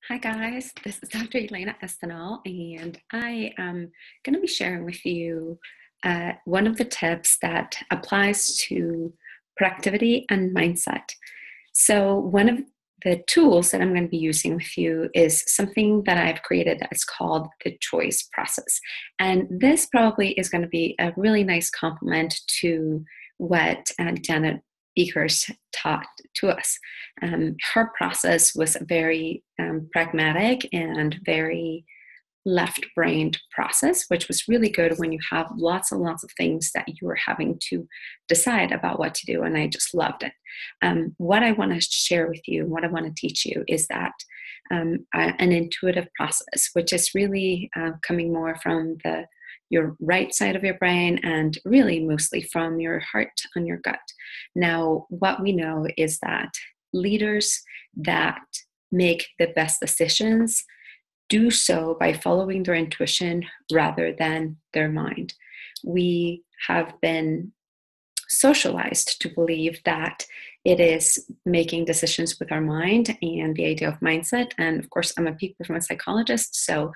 Hi guys, this is Dr. Elena Estanol, and I am going to be sharing with you one of the tips that applies to productivity and mindset. So, one of the tools that I'm going to be using with you is something that I've created that's called the choice process. And this probably is going to be a really nice complement to what Janet Eakers taught to us. Her process was very pragmatic and very left-brained process, which was really good when you have lots and lots of things that you are having to decide about what to do. And I just loved it. What I want to share with you, what I want to teach you is that an intuitive process, which is really coming more from your right side of your brain and really mostly from your heart and your gut. Now, what we know is that leaders that make the best decisions do so by following their intuition rather than their mind. We have been socialized to believe that it is making decisions with our mind and the idea of mindset. And of course, I'm a peak performance psychologist, so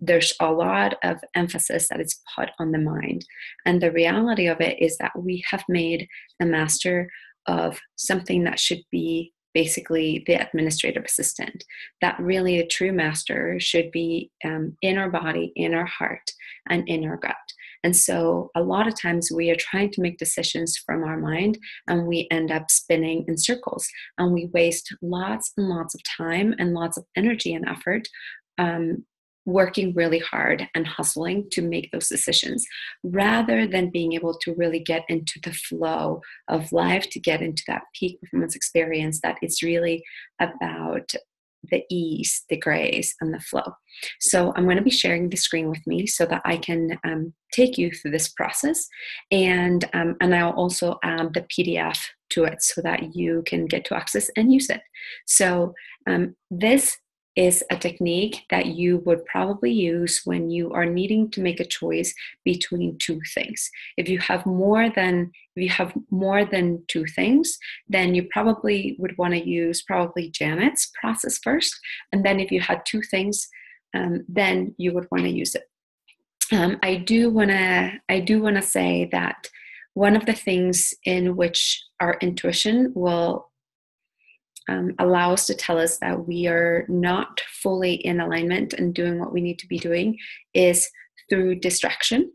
there's a lot of emphasis that is put on the mind. And the reality of it is that we have made a master of something that should be basically the administrative assistant, that really a true master should be in our body, in our heart, and in our gut. And so a lot of times we are trying to make decisions from our mind and we end up spinning in circles and we waste lots and lots of time and lots of energy and effort working really hard and hustling to make those decisions rather than being able to really get into the flow of life, to get into that peak performance experience that is really about the ease, the grace, and the flow. So I'm going to be sharing the screen with me so that I can take you through this process, and I'll also add the PDF to it so that you can get to access and use it. So this is a technique that you would probably use when you are needing to make a choice between two things. If you have more than two things, then you probably would want to use probably Janet's process first, and then if you had two things, then you would want to use it. I do want to say that one of the things in which our intuition will allow us to tell us that we are not fully in alignment and doing what we need to be doing is through distraction,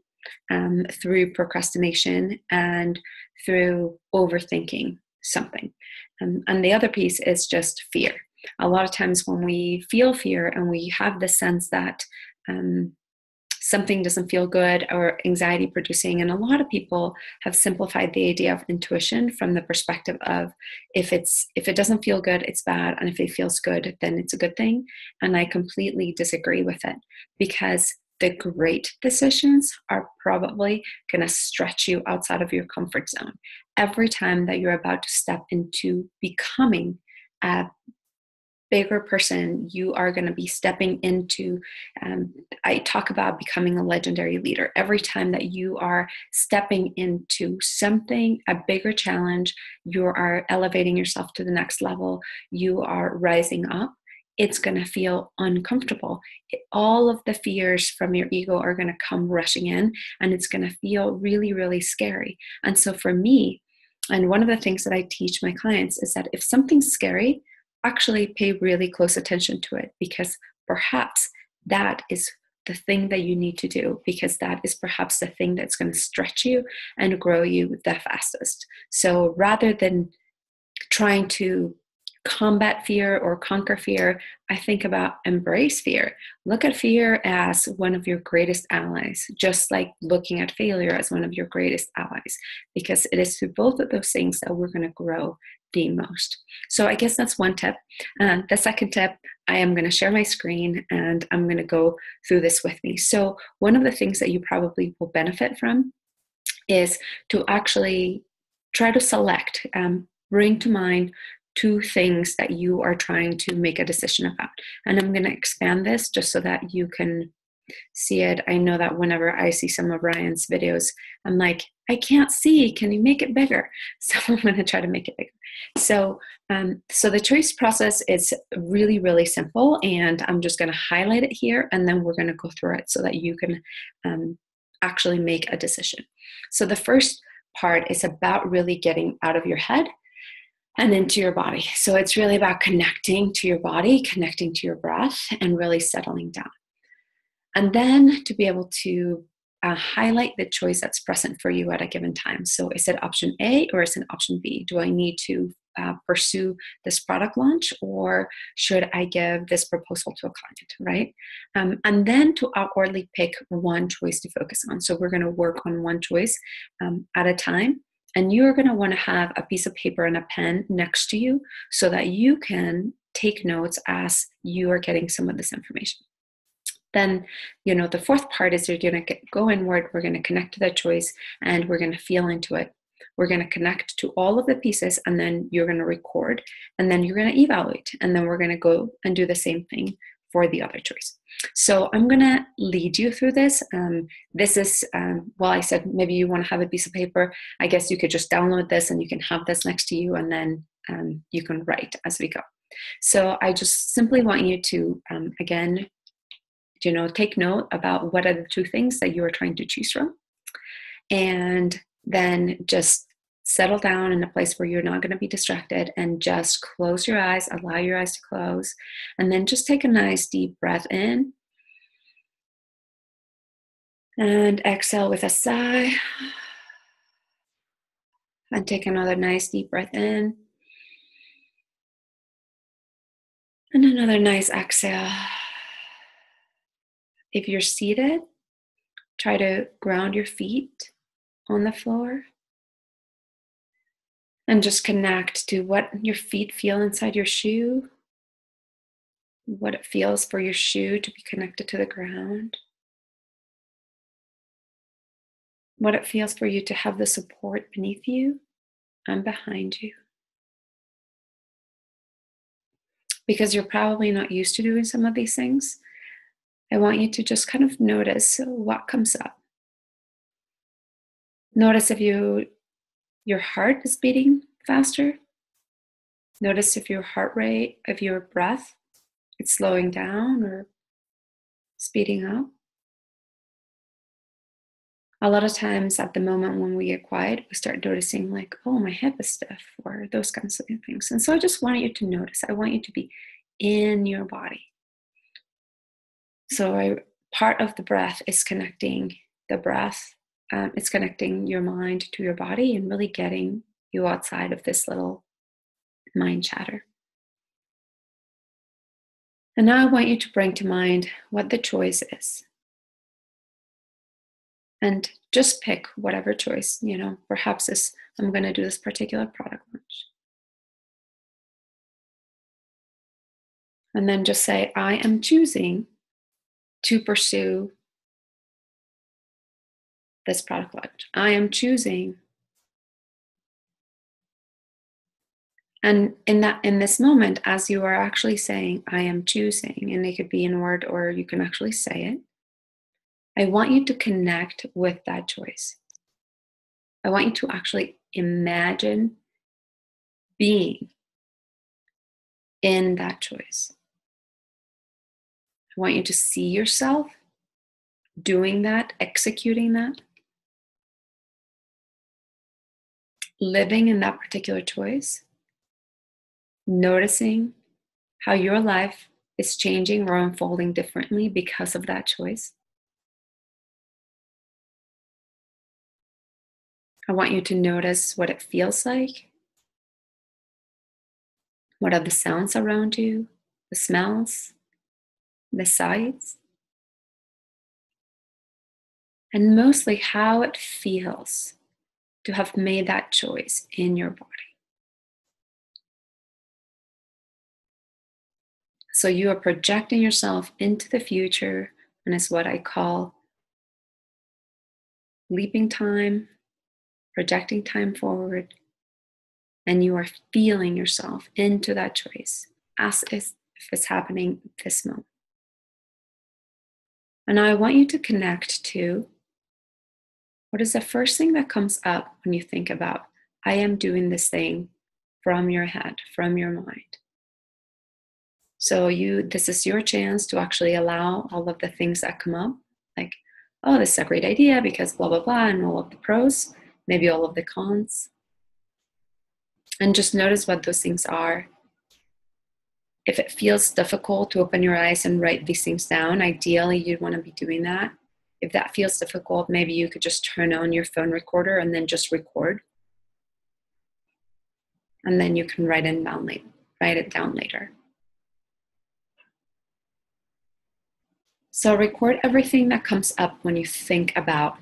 through procrastination, and through overthinking something. And the other piece is just fear. A lot of times when we feel fear and we have the sense that something doesn't feel good or anxiety producing. And a lot of people have simplified the idea of intuition from the perspective of if it doesn't feel good, it's bad. And if it feels good, then it's a good thing. And I completely disagree with it, because the great decisions are probably going to stretch you outside of your comfort zone. Every time that you're about to step into becoming a bigger person, you are going to be stepping into, I talk about becoming a legendary leader. Every time that you are stepping into something, a bigger challenge, you are elevating yourself to the next level, you are rising up, it's going to feel uncomfortable. All of the fears from your ego are going to come rushing in, and it's going to feel really, really scary. And so for me, and one of the things that I teach my clients is that if something's scary, actually pay really close attention to it, because perhaps that is the thing that you need to do, because that is perhaps the thing that's going to stretch you and grow you the fastest. So rather than trying to combat fear or conquer fear, I think about embrace fear. Look at fear as one of your greatest allies, just like looking at failure as one of your greatest allies, because it is through both of those things that we're going to grow the most. So I guess that's one tip. The second tip, I am going to share my screen and I'm going to go through this with me. So one of the things that you probably will benefit from is to actually try to select, bring to mind two things that you are trying to make a decision about. And I'm going to expand this just so that you can see it. I know that whenever I see some of Ryan's videos, I'm like, I can't see. Can you make it bigger? So I'm going to try to make it bigger. So, so the choice process is really, really simple, and I'm just going to highlight it here, and then we're going to go through it so that you can actually make a decision. So the first part is about really getting out of your head and into your body. So it's really about connecting to your body, connecting to your breath, and really settling down. And then to be able to highlight the choice that's present for you at a given time. So is it option A or is it option B? Do I need to pursue this product launch, or should I give this proposal to a client, right? And then to outwardly pick one choice to focus on. So we're going to work on one choice at a time. And you're going to want to have a piece of paper and a pen next to you so that you can take notes as you are getting some of this information. Then, the fourth part is you're going to go inward, we're going to connect to that choice, and we're going to feel into it. We're going to connect to all of the pieces, and then you're going to record, and then you're going to evaluate, and then we're going to go and do the same thing for the other choice. So I'm going to lead you through this. This is, well, I said maybe you want to have a piece of paper. I guess you could just download this and you can have this next to you, and then you can write as we go. So I just simply want you to, again, take note about what are the two things that you are trying to choose from. And then just settle down in a place where you're not going to be distracted, and just close your eyes, allow your eyes to close, and then just take a nice deep breath in and exhale with a sigh, and take another nice deep breath in and another nice exhale. If you're seated, try to ground your feet on the floor and just connect to what your feet feel inside your shoe, what it feels for your shoe to be connected to the ground, what it feels for you to have the support beneath you and behind you. Because you're probably not used to doing some of these things, I want you to just kind of notice what comes up. Notice if your heart is beating faster. Notice if your heart rate, if your breath, it's slowing down or speeding up. A lot of times at the moment when we get quiet, we start noticing like, oh, my hip is stiff, or those kinds of things. And so I just want you to notice. I want you to be in your body. So part of the breath is connecting the breath. It's connecting your mind to your body and really getting you outside of this little mind chatter. And now I want you to bring to mind what the choice is. And just pick whatever choice, perhaps I'm going to do this particular product launch. And then just say, I am choosing to pursue this product launch. I am choosing. And in this moment, as you are actually saying, I am choosing, and it could be in word or you can actually say it, I want you to connect with that choice. I want you to actually imagine being in that choice. I want you to see yourself doing that, executing that, living in that particular choice, noticing how your life is changing or unfolding differently because of that choice. I want you to notice what it feels like. What are the sounds around you, the smells, the sights, and mostly how it feels to have made that choice in your body. So you are projecting yourself into the future, and it's what I call leaping time, projecting time forward, and you are feeling yourself into that choice as if it's happening this moment. And I want you to connect to what is the first thing that comes up when you think about, I am doing this thing from your head, from your mind. So this is your chance to actually allow all of the things that come up, like, oh, this is a great idea because blah, blah, blah, and all of the pros, maybe all of the cons. And just notice what those things are. If it feels difficult to open your eyes and write these things down, ideally you'd want to be doing that. If that feels difficult, maybe you could just turn on your phone recorder and then just record. And then you can write it down later. So record everything that comes up when you think about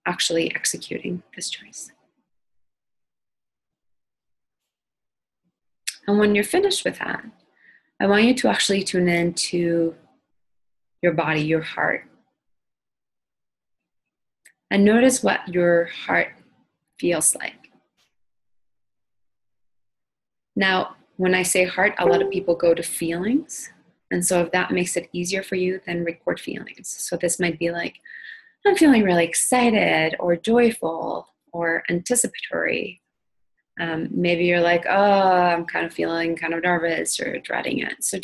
actually executing this choice. And when you're finished with that, I want you to actually tune in to your body, your heart. And notice what your heart feels like. Now, when I say heart, a lot of people go to feelings. And so if that makes it easier for you, then record feelings. So this might be like, I'm feeling really excited or joyful or anticipatory. Maybe you're like, oh, I'm kind of feeling kind of nervous or dreading it. So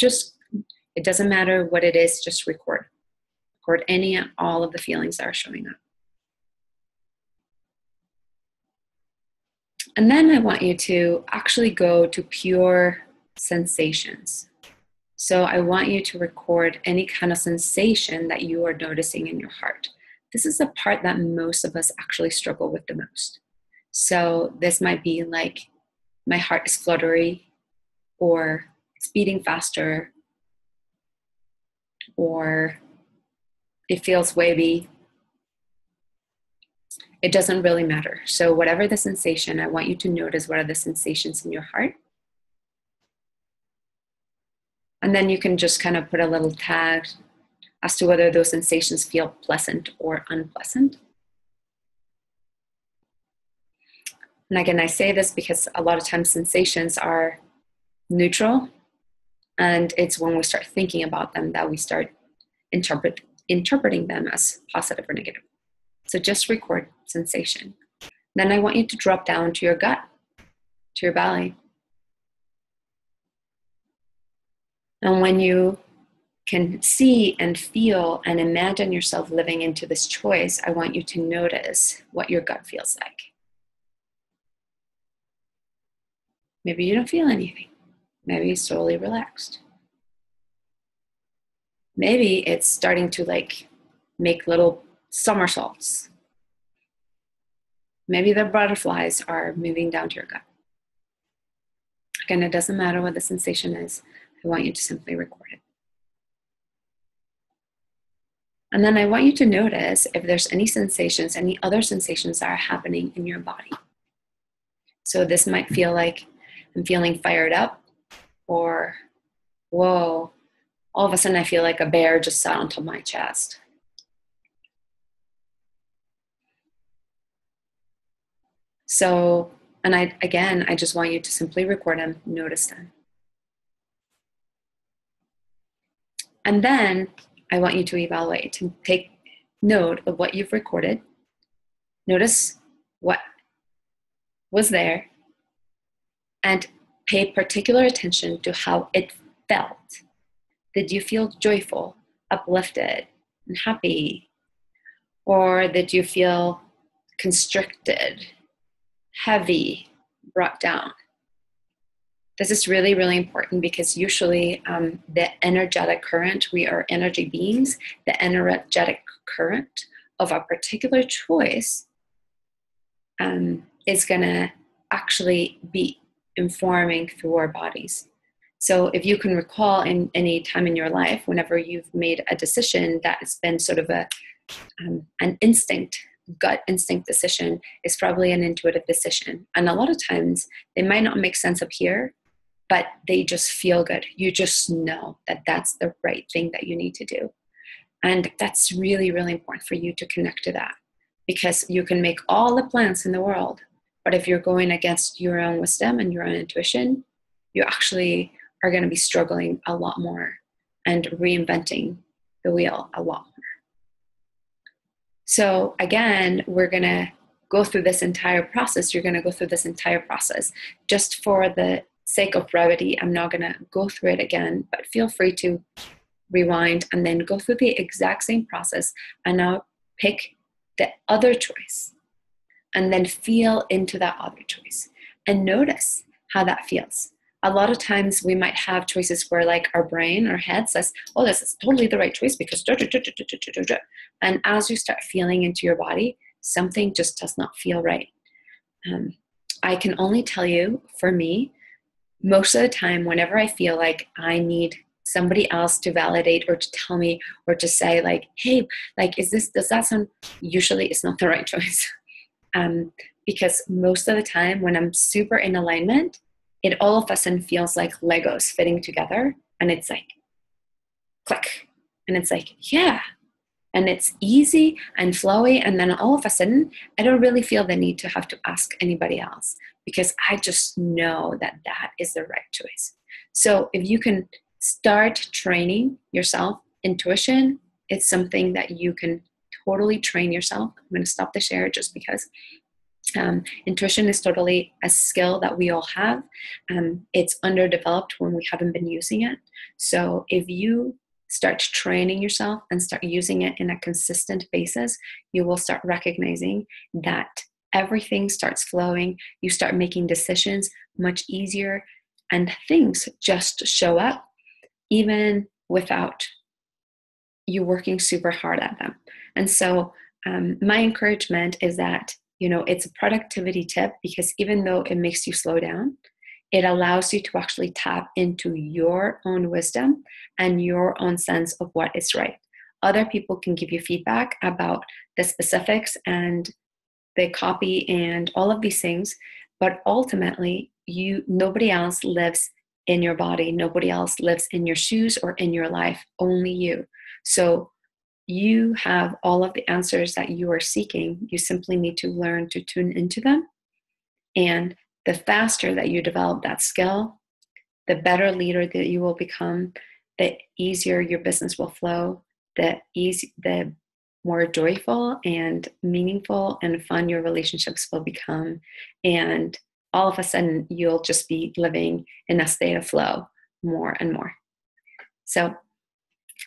it doesn't matter what it is, just record. Record any and all of the feelings that are showing up. And then I want you to actually go to pure sensations. So I want you to record any kind of sensation that you are noticing in your heart. This is the part that most of us actually struggle with the most. So this might be like, my heart is fluttery, or it's beating faster, or it feels wavy. It doesn't really matter. So whatever the sensation, I want you to notice what are the sensations in your heart. And then you can just kind of put a little tag as to whether those sensations feel pleasant or unpleasant. And again, I say this because a lot of times sensations are neutral, and it's when we start thinking about them that we start interpreting them as positive or negative. So just record sensation. Then I want you to drop down to your gut, to your belly. And when you can see and feel and imagine yourself living into this choice, I want you to notice what your gut feels like. Maybe you don't feel anything. Maybe it's totally relaxed. Maybe it's starting to make little somersaults. Maybe the butterflies are moving down to your gut. Again, it doesn't matter what the sensation is. I want you to simply record it. And then I want you to notice if there's any sensations, any other sensations that are happening in your body. So this might feel like I'm feeling fired up, or, whoa, all of a sudden I feel like a bear just sat on top of my chest. So, and I just want you to simply record them, notice them. And then I want you to evaluate, to take note of what you've recorded. Notice what was there and pay particular attention to how it felt. Did you feel joyful, uplifted, and happy? Or did you feel constricted, heavy, brought down? This is really, really important because usually the energetic current, we are energy beings, the energetic current of a particular choice is going to actually be informing through our bodies. So if you can recall in any time in your life, whenever you've made a decision that has been sort of an instinct, gut instinct decision, is probably an intuitive decision. And a lot of times they might not make sense up here, but they just feel good. You just know that that's the right thing that you need to do. And that's really, really important for you to connect to that, because you can make all the plans in the world, but if you're going against your own wisdom and your own intuition, you actually are going to be struggling a lot more and reinventing the wheel a lot more. So again, we're going to go through this entire process. You're going to go through this entire process. Just for the sake of brevity, I'm not going to go through it again, but feel free to rewind and then go through the exact same process and now pick the other choice and then feel into that other choice and notice how that feels. A lot of times we might have choices where like our brain, our head says, oh, this is totally the right choice because and as you start feeling into your body, something just does not feel right. I can only tell you, for me, most of the time, whenever I feel like I need somebody else to validate or to tell me or to say like, hey, like, does that sound, usually it's not the right choice. Because most of the time when I'm super in alignment, it all of a sudden feels like Legos fitting together and it's like, click. And it's like, yeah. And it's easy and flowy. And then all of a sudden, I don't really feel the need to have to ask anybody else because I just know that that is the right choice. So if you can start training yourself, intuition, it's something that you can totally train yourself. I'm going to stop the share just because intuition is totally a skill that we all have. It's underdeveloped when we haven't been using it. So if you start training yourself and start using it in a consistent basis, you will start recognizing that everything starts flowing. You start making decisions much easier and things just show up even without you working super hard at them. And so my encouragement is that, it's a productivity tip because even though it makes you slow down, it allows you to actually tap into your own wisdom and your own sense of what is right. Other people can give you feedback about the specifics and the copy and all of these things, but ultimately, nobody else lives in your body. Nobody else lives in your shoes or in your life, only you. So you have all of the answers that you are seeking. You simply need to learn to tune into them. And the faster that you develop that skill, the better leader that you will become, the easier your business will flow, the more joyful and meaningful and fun your relationships will become. And all of a sudden, you'll just be living in a state of flow more and more. So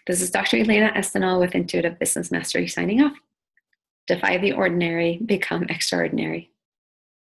this is Dr. Elena Estanol with Intuitive Business Mastery signing off. Defy the ordinary, become extraordinary.